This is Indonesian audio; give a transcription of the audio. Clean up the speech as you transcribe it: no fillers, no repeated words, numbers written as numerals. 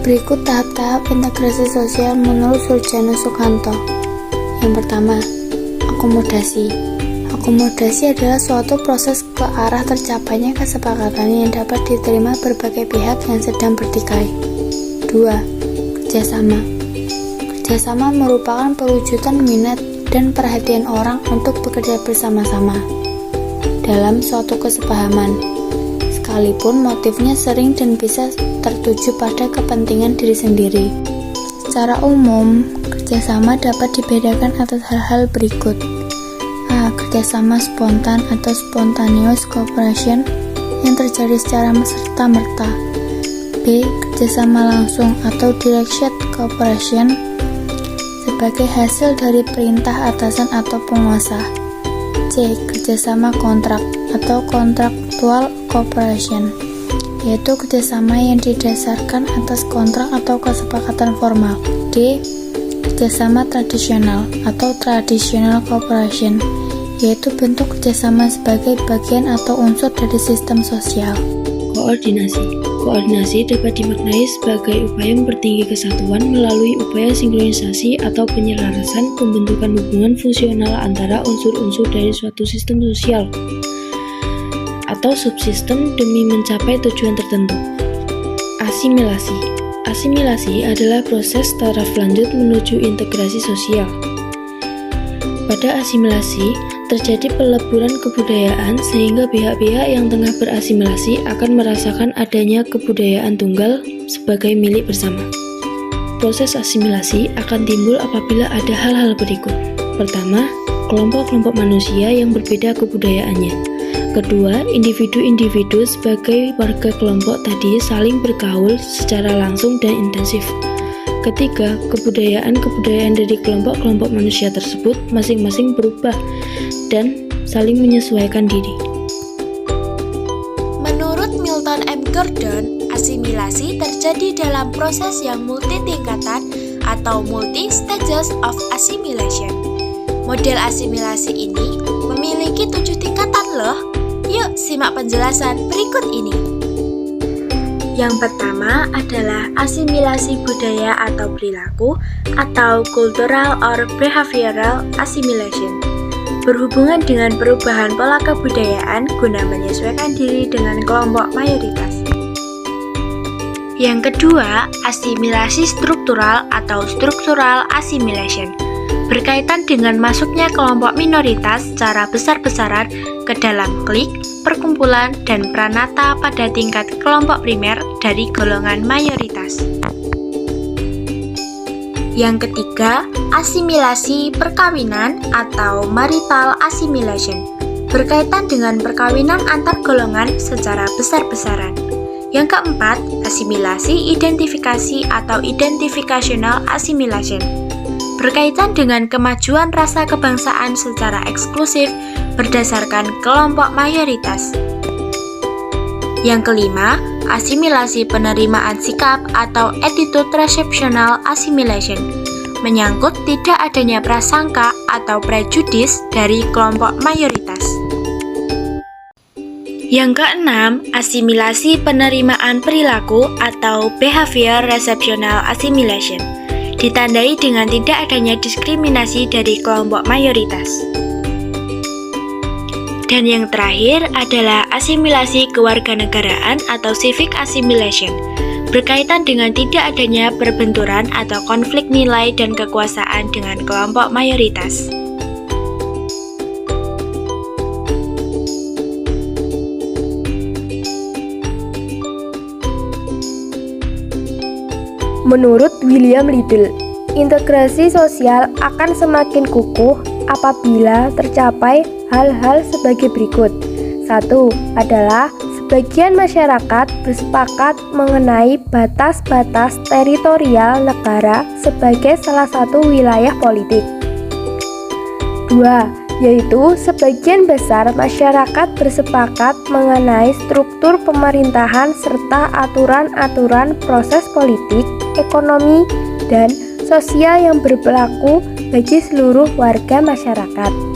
Berikut tahap-tahap integrasi sosial menurut Surjana Sukanto. Yang pertama, akomodasi. Akomodasi adalah suatu proses ke arah tercapainya kesepakatan yang dapat diterima berbagai pihak yang sedang bertikai. 2. Kerjasama. Kerjasama merupakan perwujudan minat dan perhatian orang untuk bekerja bersama-sama dalam suatu kesepahaman, sekalipun motifnya sering dan bisa tertuju pada kepentingan diri sendiri. Secara umum, kerjasama dapat dibedakan atas hal-hal berikut. A. Kerjasama spontan atau spontaneous cooperation yang terjadi secara serta-merta. B. Kerjasama langsung atau directed cooperation sebagai hasil dari perintah atasan atau penguasa. C. Kerjasama kontrak atau contractual cooperation, yaitu kerjasama yang didasarkan atas kontrak atau kesepakatan formal. D. Kerjasama tradisional atau traditional cooperation, yaitu bentuk kerjasama sebagai bagian atau unsur dari sistem sosial. Koordinasi. Koordinasi dapat dimaknai sebagai upaya mempertinggi kesatuan melalui upaya sinkronisasi atau penyelarasan pembentukan hubungan fungsional antara unsur-unsur dari suatu sistem sosial atau subsistem demi mencapai tujuan tertentu. Asimilasi. Asimilasi adalah proses taraf lanjut menuju integrasi sosial. Pada asimilasi, terjadi peleburan kebudayaan sehingga pihak-pihak yang tengah berasimilasi akan merasakan adanya kebudayaan tunggal sebagai milik bersama. Proses asimilasi akan timbul apabila ada hal-hal berikut. Pertama, kelompok-kelompok manusia yang berbeda kebudayaannya. Kedua, individu-individu sebagai warga kelompok tadi saling bergaul secara langsung dan intensif. Ketiga, kebudayaan-kebudayaan dari kelompok-kelompok manusia tersebut masing-masing berubah dan saling menyesuaikan diri. Menurut Milton M. Gordon, asimilasi terjadi dalam proses yang multi-tingkatan atau multi-stages of assimilation. Model asimilasi ini memiliki 7 tingkatan loh. Yuk simak penjelasan berikut ini. Yang pertama adalah asimilasi budaya atau perilaku atau cultural or behavioral assimilation. Berhubungan dengan perubahan pola kebudayaan guna menyesuaikan diri dengan kelompok mayoritas. Yang kedua, asimilasi struktural atau structural assimilation. Berkaitan dengan masuknya kelompok minoritas secara besar-besaran ke dalam klik, perkumpulan, dan pranata pada tingkat kelompok primer dari golongan mayoritas. Yang ketiga, asimilasi perkawinan atau marital assimilation. Berkaitan dengan perkawinan antar golongan secara besar-besaran. Yang keempat, asimilasi identifikasi atau identificational assimilation. Berkaitan dengan kemajuan rasa kebangsaan secara eksklusif berdasarkan kelompok mayoritas. Yang kelima, asimilasi penerimaan sikap atau attitude receptional assimilation, menyangkut tidak adanya prasangka atau prejudis dari kelompok mayoritas. Yang keenam, asimilasi penerimaan perilaku atau behavior receptional assimilation, ditandai dengan tidak adanya diskriminasi dari kelompok mayoritas. Dan yang terakhir adalah asimilasi kewarganegaraan atau civic assimilation, berkaitan dengan tidak adanya perbenturan atau konflik nilai dan kekuasaan dengan kelompok mayoritas. Menurut William Liddell, integrasi sosial akan semakin kukuh apabila tercapai hal-hal sebagai berikut. 1. Adalah sebagian masyarakat bersepakat mengenai batas-batas teritorial negara sebagai salah satu wilayah politik. 2. Yaitu sebagian besar masyarakat bersepakat mengenai struktur pemerintahan serta aturan-aturan proses politik, ekonomi, dan sosial yang berlaku bagi seluruh warga masyarakat.